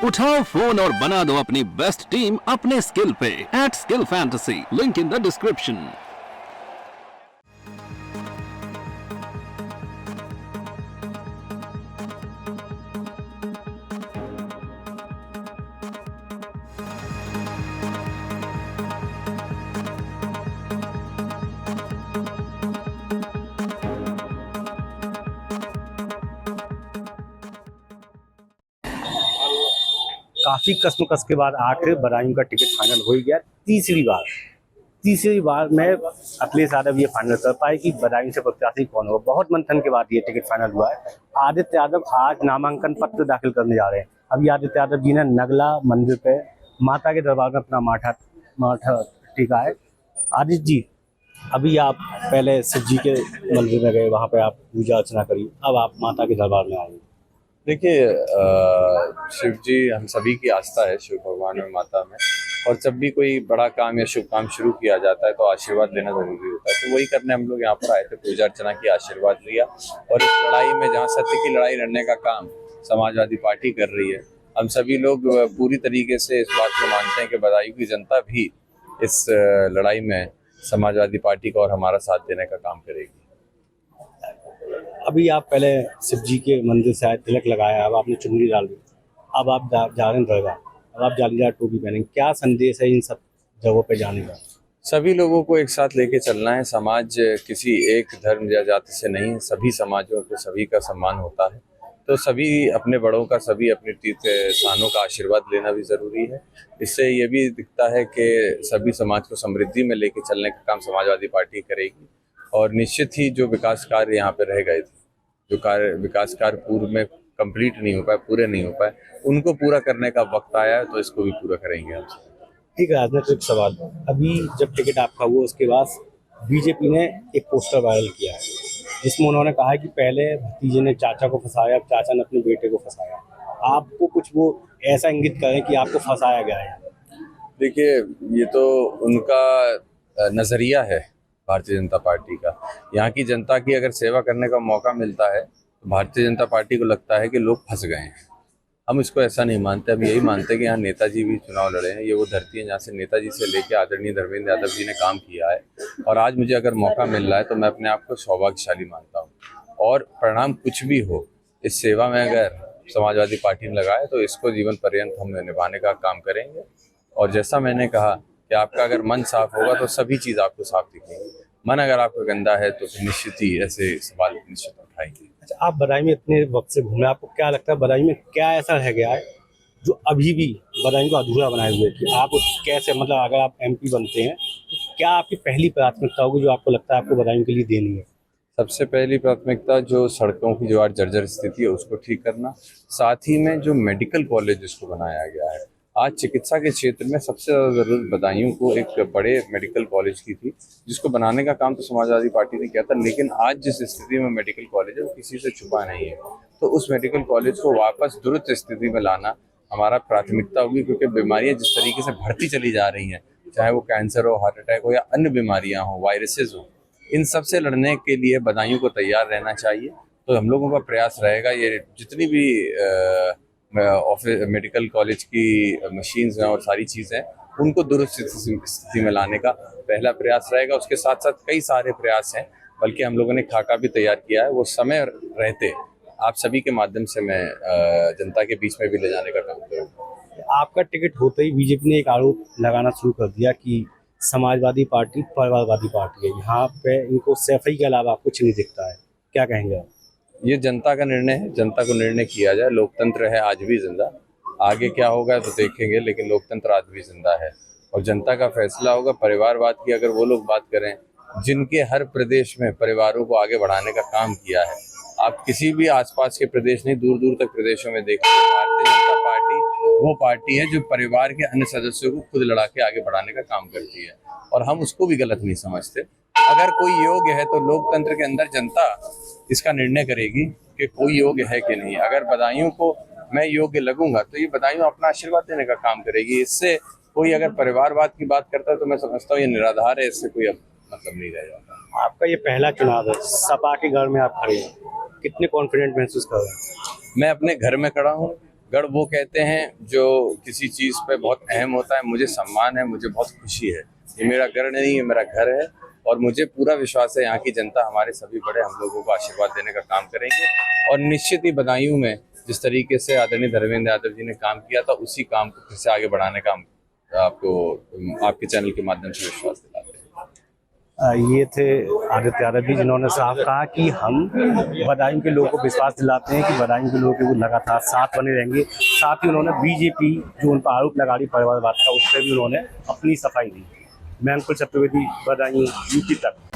उठाओ फोन और बना दो अपनी बेस्ट टीम अपने स्किल पे @skillfantasy, link in the description. काफ़ी कसमकस के बाद आखिर बदायूं का टिकट फाइनल हो ही गया। तीसरी बार में अखिलेश यादव ये फाइनल कर पाए कि बदायूं से प्रत्याशी कौन होगा। बहुत मंथन के बाद ये टिकट फाइनल हुआ है। आदित्य यादव आज नामांकन पत्र दाखिल करने जा रहे हैं। अभी आदित्य यादव जी ने नगला मंदिर पे माता के दरबार में अपना माथा टिका है। आदित्य जी, अभी आप पहले शिव जी के मंदिर में गए, वहाँ पे आप पूजा अर्चना करी, अब आप माता के दरबार में आए। देखिए, शिव जी हम सभी की आस्था है, शिव भगवान और माता में। और जब भी कोई बड़ा काम या शुभ काम शुरू किया जाता है तो आशीर्वाद लेना जरूरी होता है। तो वही करने हम लोग यहाँ पर आए थे, पूजा अर्चना की, आशीर्वाद लिया। और इस लड़ाई में जहाँ सत्य की लड़ाई लड़ने का काम समाजवादी पार्टी कर रही है, हम सभी लोग पूरी तरीके से इस बात को मानते हैं कि बदायूं की जनता भी इस लड़ाई में समाजवादी पार्टी का और हमारा साथ देने का काम करेगी। अभी आप पहले शिव जी के मंदिर से आए, तिलक लगाया, अब आपने चुनरी डाल दी, अब आप जा रहे हैं दरगाह, अब आप जालीदार टोपी पहनेंगे। क्या संदेश है इन सब जगहों पे जाने का? सभी लोगों को एक साथ लेके चलना है। समाज किसी एक धर्म या जाति से नहीं, सभी समाजों को सभी का सम्मान होता है। तो सभी अपने बड़ों का, सभी अपने तीर्थ स्थानों का आशीर्वाद लेना भी जरूरी है। इससे ये भी दिखता है कि सभी समाज को समृद्धि में लेके चलने का काम समाजवादी पार्टी करेगी। और निश्चित ही जो विकास कार्य यहाँ पे रह गए थे, जो विकास कार्य पूर्व में कंप्लीट नहीं हो पाए, पूरे नहीं हो पाए, उनको पूरा करने का वक्त आया है, तो इसको भी पूरा करेंगे हम। ठीक है, राजनीतिक सवाल। अभी जब टिकट आपका हुआ उसके बाद बीजेपी ने एक पोस्टर वायरल किया है जिसमें उन्होंने कहा है कि पहले भतीजे ने चाचा को फंसाया, अब चाचा ने अपने बेटे को फंसाया। आपको कुछ वो ऐसा इंगित करें कि आपको फंसाया गया है? देखिए, ये तो उनका नजरिया है भारतीय जनता पार्टी का। यहाँ की जनता की अगर सेवा करने का मौका मिलता है तो भारतीय जनता पार्टी को लगता है कि लोग फंस गए हैं। हम इसको ऐसा नहीं मानते। हम यही मानते हैं कि यहाँ नेताजी भी चुनाव लड़े हैं। ये वो धरती है जहाँ से नेताजी से लेकर आदरणीय धर्मेंद्र यादव जी ने काम किया है। और आज मुझे अगर मौका मिल रहा है तो मैं अपने आप को सौभाग्यशाली मानता हूँ। और परिणाम कुछ भी हो, इस सेवा में अगर समाजवादी पार्टी ने लगाए तो इसको जीवन पर्यंत हम निभाने का काम करेंगे। और जैसा मैंने कहा कि आपका अगर मन साफ होगा तो सभी चीज़ आपको साफ दिखेंगी। मन अगर आपका गंदा है तो फिर निश्चित ही ऐसे सवाल निश्चित उठाएंगे। अच्छा, आप बदायूं में इतने वक्त से घूमे, आपको क्या लगता है बदायूं में क्या ऐसा रह गया है जो अभी भी बदायूं को अधूरा बनाए हुए कि आप कैसे, मतलब अगर आप MP बनते हैं तो क्या आपकी पहली प्राथमिकता होगी जो आपको लगता है आपको बदायूं के लिए देनी है? सबसे पहली प्राथमिकता जो सड़कों की जो आज जर्जर स्थिति है उसको ठीक करना। साथ ही में जो मेडिकल कॉलेज जिसको बनाया गया है, आज चिकित्सा के क्षेत्र में सबसे ज़्यादा ज़रूरत बदायूं को एक बड़े मेडिकल कॉलेज की थी, जिसको बनाने का काम तो समाजवादी पार्टी ने किया था। लेकिन आज जिस स्थिति में मेडिकल कॉलेज है वो किसी से छुपा नहीं है। तो उस मेडिकल कॉलेज को वापस दुरुस्त स्थिति में लाना हमारा प्राथमिकता होगी, क्योंकि बीमारियाँ जिस तरीके से बढ़ती चली जा रही हैं, चाहे वो कैंसर हो, हार्ट अटैक हो या अन्य बीमारियाँ हो, वायरसेस हो, इन सब से लड़ने के लिए बदायूं को तैयार रहना चाहिए। तो हम लोगों का प्रयास रहेगा, ये जितनी भी मेडिकल कॉलेज की मशीन्स हैं और सारी चीज़ें, उनको दुरुस्त स्थिति में लाने का पहला प्रयास रहेगा। उसके साथ साथ कई सारे प्रयास हैं, बल्कि हम लोगों ने खाका भी तैयार किया है। वो समय रहते आप सभी के माध्यम से मैं जनता के बीच में भी ले जाने का काम करूँगा। आपका टिकट होते ही बीजेपी ने एक आरोप लगाना शुरू कर दिया कि समाजवादी पार्टी परिवारवादी पार्टी है, यहाँ पे इनको सैफई के अलावा कुछ नहीं दिखता है। क्या कहेंगे आप? ये जनता का निर्णय है, जनता को निर्णय किया जाए। लोकतंत्र है आज भी जिंदा, आगे क्या होगा तो देखेंगे, लेकिन लोकतंत्र आज भी जिंदा है और जनता का फैसला होगा। परिवारवाद की अगर वो लोग बात करें जिनके हर प्रदेश में परिवारों को आगे बढ़ाने का काम किया है, आप किसी भी आसपास के प्रदेश नहीं, दूर दूर तक प्रदेशों में देखें, भारतीय जनता पार्टी वो पार्टी है जो परिवार के अन्य सदस्यों को खुद लड़ा के आगे बढ़ाने का काम करती है। और हम उसको भी गलत नहीं समझते। अगर कोई योग्य है तो लोकतंत्र के अंदर जनता इसका निर्णय करेगी कि कोई योग्य है कि नहीं। अगर बदायूं को मैं योग्य लगूंगा तो ये बदायूं अपना आशीर्वाद देने का काम करेगी। इससे कोई अगर परिवारवाद की बात करता है तो मैं समझता हूँ ये निराधार है, इससे कोई मतलब नहीं रह जाता। आपका ये पहला चुनाव है, सपा के घर में आप खड़े हैं, कितने कॉन्फिडेंट महसूस कर रहे हैं? मैं अपने घर में खड़ा हूँ गढ़ वो कहते हैं जो किसी चीज़ पे बहुत अहम होता है। मुझे सम्मान है, मुझे बहुत खुशी है। ये मेरा गढ़ नहीं है, मेरा घर है और मुझे पूरा विश्वास है यहाँ की जनता हमारे सभी बड़े हम लोगों को आशीर्वाद देने का काम करेंगे। और निश्चित ही बदायूं में जिस तरीके से आदरणीय धर्मेंद्र यादव जी ने काम किया था, उसी काम को फिर से आगे बढ़ाने का हम आपको आपके चैनल के माध्यम से विश्वास दिलाते हैं। ये थे आदित्य यादव जी, जिन्होंने साफ कहा कि हम बदायूं के लोगों को विश्वास दिलाते हैं कि बदायूं के लोगों के वो लगातार साथ बने रहेंगे। साथ ही उन्होंने बीजेपी जो उन पर आरोप लगा रही परिवारवाद का, उस पर भी उन्होंने अपनी सफाई दी। मैं अंकुल चतुर्वेदी, बदायूं, यूपी तक।